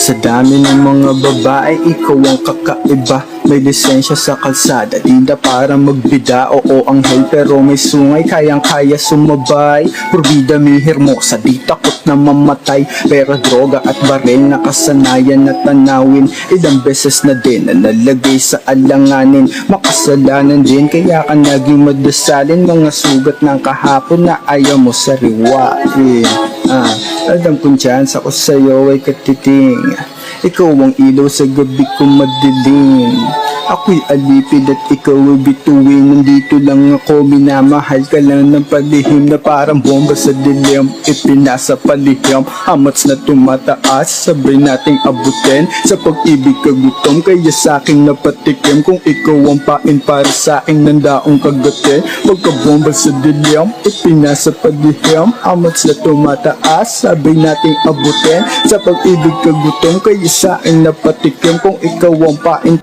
Sa dami ng mga babae, ikaw ang kakaiba. May lisensya sa kalsada, tinda para magbida. Oo, anghel pero may sungay, kayang-kaya sumabay. Probida mihir mo, sa di takot na mamatay. Pero droga at baril na kasanayan na tanawin. Ilang beses na din na nalagay sa alanganin. Makasalanan din, kaya ka naging madasalin. Mga sugat ng kahapon na ayaw mo sariwain. Alam kong dyan sa ko sa'yo ay katiting. Ikaw ang ilaw sa gabi kong madilim. Ako'y alipid at ikaw ay bituin. Nandito lang ako, minamahal ka lang ng palihim. Na parang bomba sa dilim, ipinasa palihim. Amats na tumataas, sabay nating abutin. Sa pag-ibig ka gutom, kaya sa'king napatikim. Kung ikaw ang pain para sa'king nandaong kagatin. Pagkabomba sa dilim, ipinasa palihim. Amats na tumataas, sabay nating abutin. Sa pag-ibig ka gutom, kaya sa'king napatikim. Kung ikaw ang pain